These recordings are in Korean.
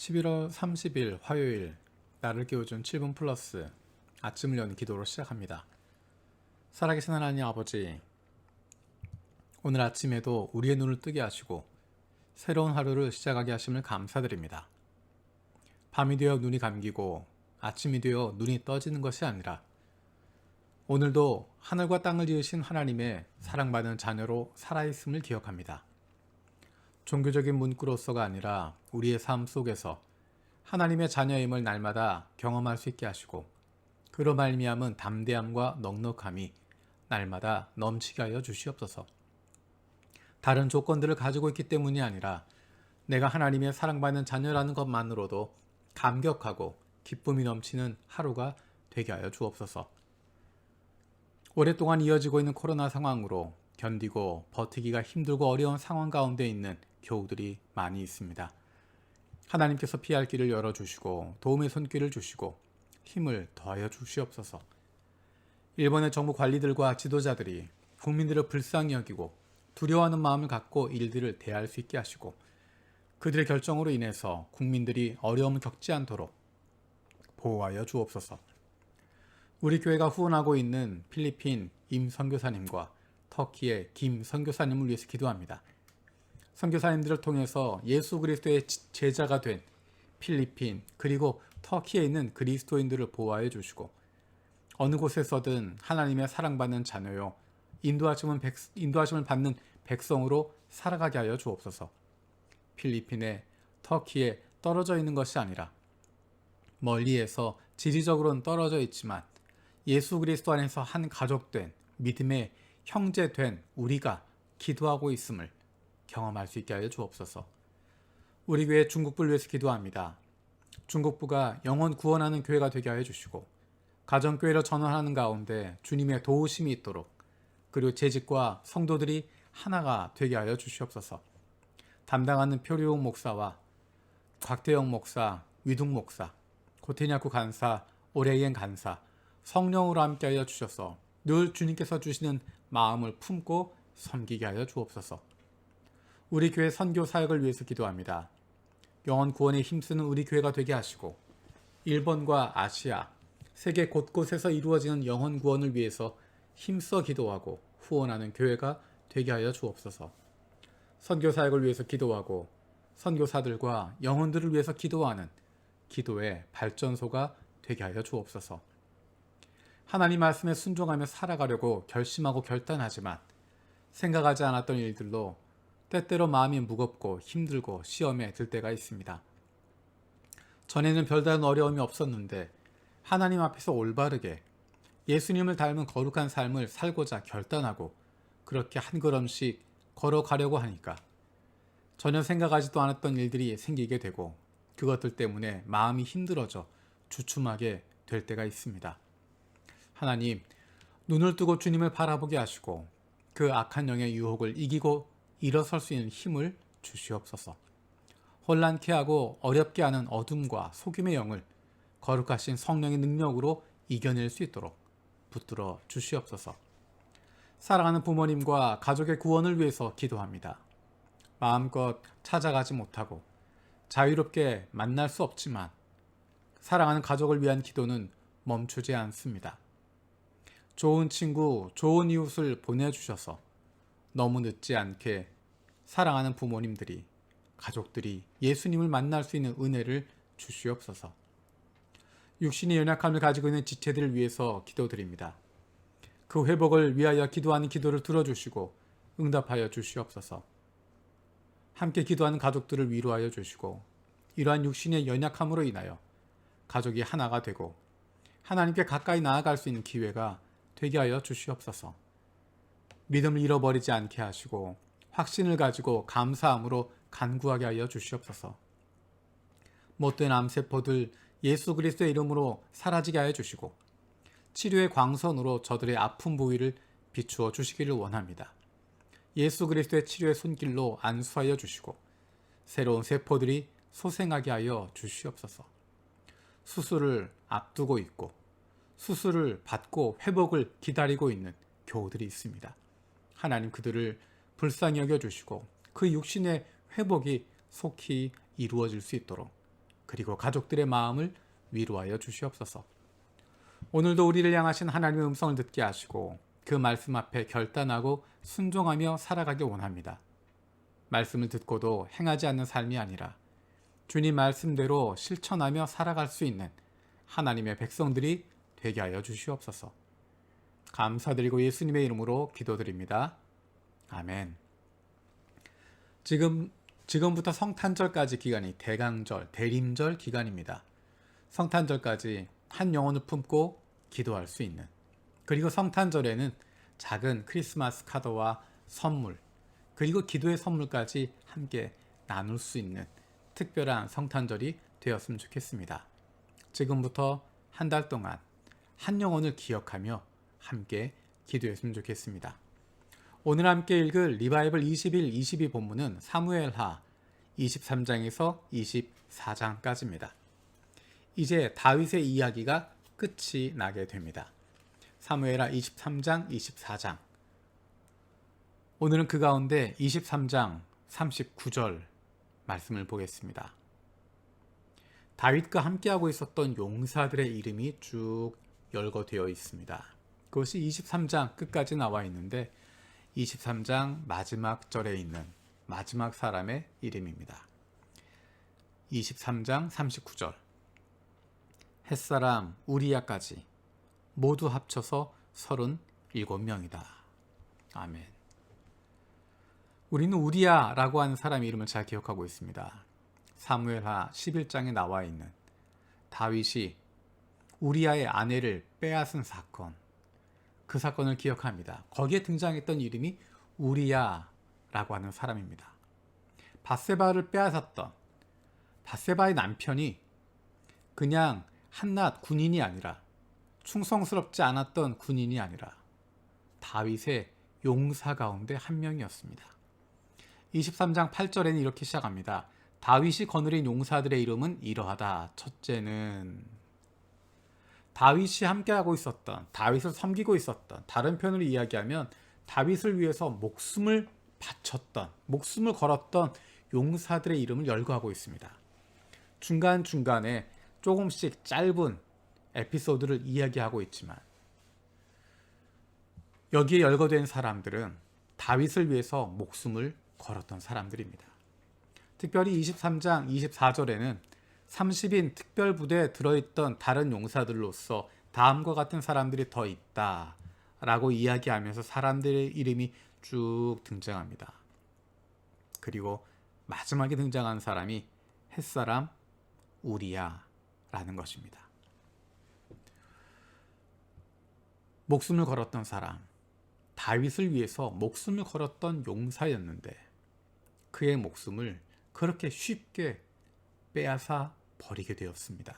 11월 30일 화요일, 나를 깨워준 7분 플러스 아침을 여는 기도로 시작합니다. 살아계신 하나님 아버지, 오늘 아침에도 우리의 눈을 뜨게 하시고 새로운 하루를 시작하게 하심을 감사드립니다. 밤이 되어 눈이 감기고 아침이 되어 눈이 떠지는 것이 아니라 오늘도 하늘과 땅을 지으신 하나님의 사랑받는 자녀로 살아있음을 기억합니다. 종교적인 문구로서가 아니라 우리의 삶 속에서 하나님의 자녀임을 날마다 경험할 수 있게 하시고 그로 말미암은 담대함과 넉넉함이 날마다 넘치게 하여 주시옵소서. 다른 조건들을 가지고 있기 때문이 아니라 내가 하나님의 사랑받는 자녀라는 것만으로도 감격하고 기쁨이 넘치는 하루가 되게 하여 주옵소서. 오랫동안 이어지고 있는 코로나 상황으로 견디고 버티기가 힘들고 어려운 상황 가운데 있는 교우들이 많이 있습니다. 하나님께서 피할 길을 열어주시고 도움의 손길을 주시고 힘을 더하여 주시옵소서. 일본의 정부 관리들과 지도자들이 국민들을 불쌍히 여기고 두려워하는 마음을 갖고 일들을 대할 수 있게 하시고 그들의 결정으로 인해서 국민들이 어려움을 겪지 않도록 보호하여 주옵소서. 우리 교회가 후원하고 있는 필리핀 임 선교사님과 터키의 김 선교사님을 위해서 기도합니다. 선교사님들을 통해서 예수 그리스도의 제자가 된 필리핀 그리고 터키에 있는 그리스도인들을 보호하여 주시고 어느 곳에서든 하나님의 사랑받는 자녀요 인도하심을 받는 백성으로 살아가게 하여 주옵소서. 필리핀에 터키에 떨어져 있는 것이 아니라 멀리에서 지리적으로는 떨어져 있지만 예수 그리스도 안에서 한 가족된 믿음의 형제된 우리가 기도하고 있음을 경험할 수 있게 하여 주옵소서. 우리 교회 중국부를 위해서 기도합니다. 중국부가 영혼 구원하는 교회가 되게 하여 주시고 가정교회로 전환하는 가운데 주님의 도우심이 있도록 그리고 재직과 성도들이 하나가 되게 하여 주시옵소서. 담당하는 표리용 목사와 곽대영 목사, 위둥 목사, 고테냐쿠 간사, 오레이엔 간사 성령으로 함께 하여 주셔서 늘 주님께서 주시는 마음을 품고 섬기게 하여 주옵소서. 우리 교회 선교 사역을 위해서 기도합니다. 영혼 구원에 힘쓰는 우리 교회가 되게 하시고 일본과 아시아, 세계 곳곳에서 이루어지는 영혼 구원을 위해서 힘써 기도하고 후원하는 교회가 되게 하여 주옵소서. 선교 사역을 위해서 기도하고 선교사들과 영혼들을 위해서 기도하는 기도의 발전소가 되게 하여 주옵소서. 하나님 말씀에 순종하며 살아가려고 결심하고 결단하지만 생각하지 않았던 일들로 때때로 마음이 무겁고 힘들고 시험에 들 때가 있습니다. 전에는 별다른 어려움이 없었는데 하나님 앞에서 올바르게 예수님을 닮은 거룩한 삶을 살고자 결단하고 그렇게 한 걸음씩 걸어가려고 하니까 전혀 생각하지도 않았던 일들이 생기게 되고 그것들 때문에 마음이 힘들어져 주춤하게 될 때가 있습니다. 하나님, 눈을 뜨고 주님을 바라보게 하시고 그 악한 영의 유혹을 이기고 일어설 수 있는 힘을 주시옵소서. 혼란케 하고 어렵게 하는 어둠과 속임의 영을 거룩하신 성령의 능력으로 이겨낼 수 있도록 붙들어 주시옵소서. 사랑하는 부모님과 가족의 구원을 위해서 기도합니다. 마음껏 찾아가지 못하고 자유롭게 만날 수 없지만 사랑하는 가족을 위한 기도는 멈추지 않습니다. 좋은 친구, 좋은 이웃을 보내주셔서 너무 늦지 않게 사랑하는 부모님들이, 가족들이 예수님을 만날 수 있는 은혜를 주시옵소서. 육신의 연약함을 가지고 있는 지체들을 위해서 기도드립니다. 그 회복을 위하여 기도하는 기도를 들어주시고 응답하여 주시옵소서. 함께 기도하는 가족들을 위로하여 주시고 이러한 육신의 연약함으로 인하여 가족이 하나가 되고 하나님께 가까이 나아갈 수 있는 기회가 되게 하여 주시옵소서. 믿음을 잃어버리지 않게 하시고 확신을 가지고 감사함으로 간구하게 하여 주시옵소서. 못된 암세포들 예수 그리스도의 이름으로 사라지게 하여 주시고 치료의 광선으로 저들의 아픈 부위를 비추어 주시기를 원합니다. 예수 그리스도의 치료의 손길로 안수하여 주시고 새로운 세포들이 소생하게 하여 주시옵소서. 수술을 앞두고 있고 수술을 받고 회복을 기다리고 있는 교우들이 있습니다. 하나님 그들을 불쌍히 여겨주시고 그 육신의 회복이 속히 이루어질 수 있도록 그리고 가족들의 마음을 위로하여 주시옵소서. 오늘도 우리를 향하신 하나님의 음성을 듣게 하시고 그 말씀 앞에 결단하고 순종하며 살아가길 원합니다. 말씀을 듣고도 행하지 않는 삶이 아니라 주님 말씀대로 실천하며 살아갈 수 있는 하나님의 백성들이 되게 하여 주시옵소서. 감사드리고 예수님의 이름으로 기도드립니다. 아멘. 지금부터 성탄절까지 기간이 대강절, 대림절 기간입니다. 성탄절까지 한 영혼을 품고 기도할 수 있는, 그리고 성탄절에는 작은 크리스마스 카드와 선물, 그리고 기도의 선물까지 함께 나눌 수 있는 특별한 성탄절이 되었으면 좋겠습니다. 지금부터 한 달 동안 한 영혼을 기억하며 함께 기도했으면 좋겠습니다. 오늘 함께 읽을 리바이벌 21, 22 본문은 사무엘하 23장에서 24장까지입니다. 이제 다윗의 이야기가 끝이 나게 됩니다. 사무엘하 23장, 24장. 오늘은 그 가운데 23장 39절 말씀을 보겠습니다. 다윗과 함께하고 있었던 용사들의 이름이 쭉 열거되어 있습니다. 그것이 23장 끝까지 나와 있는데 23장 마지막 절에 있는 마지막 사람의 이름입니다. 23장 39절. 햇사람 우리야까지 모두 합쳐서 37명이다. 아멘. 우리는 우리야라고 하는 사람의 이름을 잘 기억하고 있습니다. 사무엘하 11장에 나와 있는 다윗이 우리야의 아내를 빼앗은 사건, 그 사건을 기억합니다. 거기에 등장했던 이름이 우리야라고 하는 사람입니다. 밧세바를 빼앗았던 밧세바의 남편이 그냥 한낱 군인이 아니라, 충성스럽지 않았던 군인이 아니라 다윗의 용사 가운데 한 명이었습니다. 23장 8절에는 이렇게 시작합니다. 다윗이 거느린 용사들의 이름은 이러하다. 첫째는 다윗이 함께하고 있었던, 다윗을 섬기고 있었던, 다른 편으로 이야기하면 다윗을 위해서 목숨을 바쳤던, 목숨을 걸었던 용사들의 이름을 열거하고 있습니다. 중간중간에 조금씩 짧은 에피소드를 이야기하고 있지만 여기에 열거된 사람들은 다윗을 위해서 목숨을 걸었던 사람들입니다. 특별히 23장 24절에는 30인 특별부대에 들어있던 다른 용사들로서 다음과 같은 사람들이 더 있다 라고 이야기하면서 사람들의 이름이 쭉 등장합니다. 그리고 마지막에 등장한 사람이 햇사람 우리야라는 것입니다. 목숨을 걸었던 사람, 다윗을 위해서 목숨을 걸었던 용사였는데 그의 목숨을 그렇게 쉽게 빼앗아 버리게 되었습니다.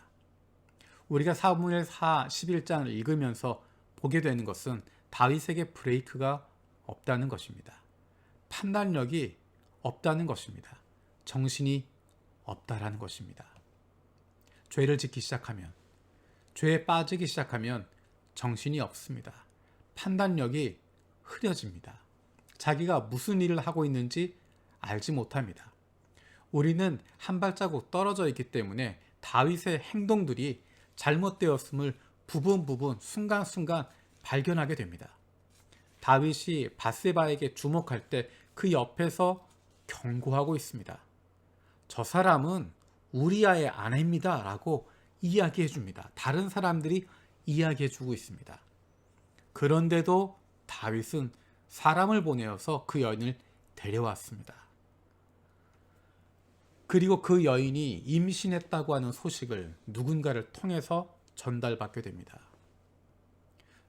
우리가 사무엘하 11장을 읽으면서 보게 되는 것은 다윗에게 브레이크가 없다는 것입니다. 판단력이 없다는 것입니다. 정신이 없다라는 것입니다. 죄를 짓기 시작하면, 죄에 빠지기 시작하면 정신이 없습니다. 판단력이 흐려집니다. 자기가 무슨 일을 하고 있는지 알지 못합니다. 우리는 한 발자국 떨어져 있기 때문에 다윗의 행동들이 잘못되었음을 부분 순간순간 발견하게 됩니다. 다윗이 밧세바에게 주목할 때 그 옆에서 경고하고 있습니다. 저 사람은 우리야의 아내입니다 라고 이야기해 줍니다. 다른 사람들이 이야기해 주고 있습니다. 그런데도 다윗은 사람을 보내어서 그 여인을 데려왔습니다. 그리고 그 여인이 임신했다고 하는 소식을 누군가를 통해서 전달받게 됩니다.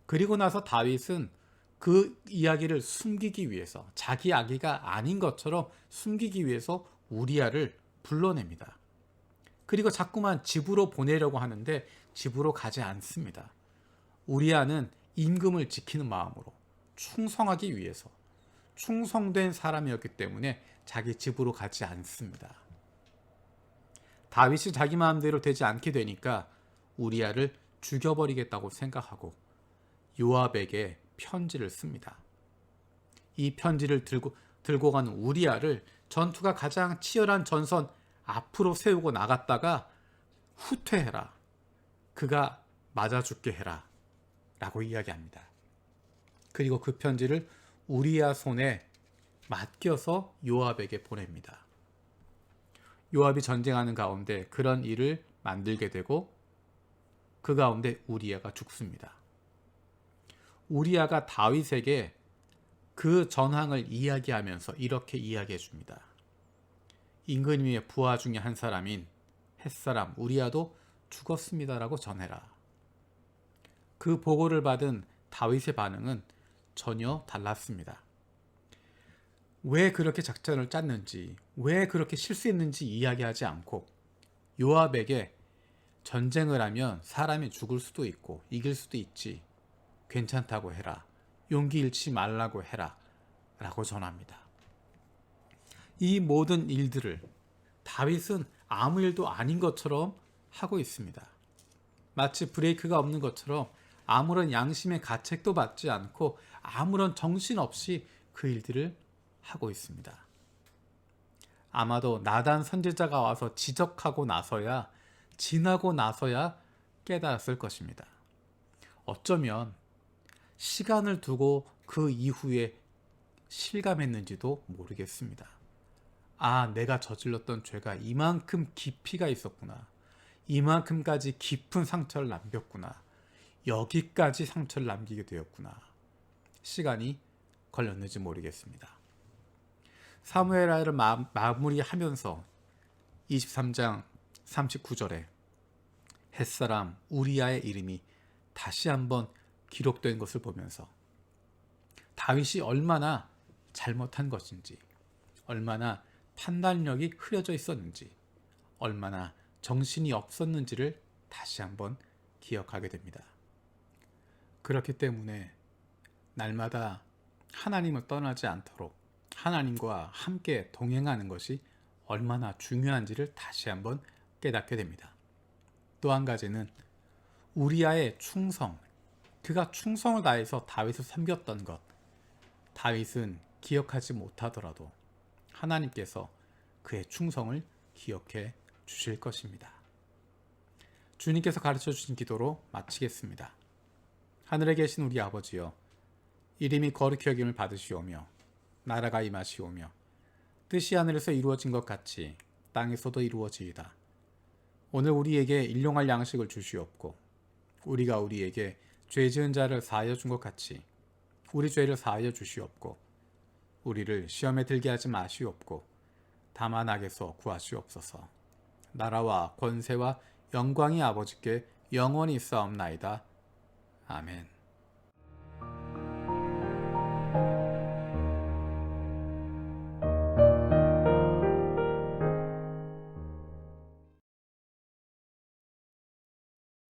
그리고 나서 다윗은 그 이야기를 숨기기 위해서, 자기 아기가 아닌 것처럼 숨기기 위해서 우리야를 불러냅니다. 그리고 자꾸만 집으로 보내려고 하는데 집으로 가지 않습니다. 우리야는 임금을 지키는 마음으로 충성하기 위해서 충성된 사람이었기 때문에 자기 집으로 가지 않습니다. 다윗이 자기 마음대로 되지 않게 되니까 우리야를 죽여버리겠다고 생각하고 요압에게 편지를 씁니다. 이 편지를 들고 가는 우리야를 전투가 가장 치열한 전선 앞으로 세우고 나갔다가 후퇴해라. 그가 맞아 죽게 해라. 라고 이야기합니다. 그리고 그 편지를 우리야 손에 맡겨서 요압에게 보냅니다. 요압이 전쟁하는 가운데 그런 일을 만들게 되고 그 가운데 우리야가 죽습니다. 우리야가 다윗에게 그 전황을 이야기하면서 이렇게 이야기해 줍니다. 임금님의 부하 중에 한 사람인 햇사람 우리야도 죽었습니다라고 전해라. 그 보고를 받은 다윗의 반응은 전혀 달랐습니다. 왜 그렇게 작전을 짰는지, 왜 그렇게 실수했는지 이야기하지 않고 요압에게 전쟁을 하면 사람이 죽을 수도 있고 이길 수도 있지. 괜찮다고 해라. 용기 잃지 말라고 해라. 라고 전합니다. 이 모든 일들을 다윗은 아무 일도 아닌 것처럼 하고 있습니다. 마치 브레이크가 없는 것처럼 아무런 양심의 가책도 받지 않고 아무런 정신없이 그 일들을 하고 있습니다. 아마도 나단 선지자가 와서 지적하고 나서야 지나고 나서야 깨달았을 것입니다. 어쩌면 시간을 두고 그 이후에 실감했는지도 모르겠습니다. 아, 내가 저질렀던 죄가 이만큼 깊이가 있었구나. 이만큼까지 깊은 상처를 남겼구나. 여기까지 상처를 남기게 되었구나. 시간이 걸렸는지 모르겠습니다. 사무엘하를 마무리하면서 23장 39절에 햇사람 우리야의 이름이 다시 한번 기록된 것을 보면서 다윗이 얼마나 잘못한 것인지, 얼마나 판단력이 흐려져 있었는지, 얼마나 정신이 없었는지를 다시 한번 기억하게 됩니다. 그렇기 때문에 날마다 하나님을 떠나지 않도록 하나님과 함께 동행하는 것이 얼마나 중요한지를 다시 한번 깨닫게 됩니다. 또 한 가지는 우리야의 충성, 그가 충성을 다해서 다윗을 섬겼던 것, 다윗은 기억하지 못하더라도 하나님께서 그의 충성을 기억해 주실 것입니다. 주님께서 가르쳐 주신 기도로 마치겠습니다. 하늘에 계신 우리 아버지여, 이름이 거룩히 여김을 받으시오며 나라가 임하시오며 뜻이 하늘에서 이루어진 것 같이 땅에서도 이루어지이다. 오늘 우리에게 일용할 양식을 주시옵고 우리가 우리에게 죄 지은 자를 사하여 준 것 같이 우리 죄를 사하여 주시옵고 우리를 시험에 들게 하지 마시옵고 다만 악에서 구하시옵소서. 나라와 권세와 영광이 아버지께 영원히 있사옵나이다. 아멘.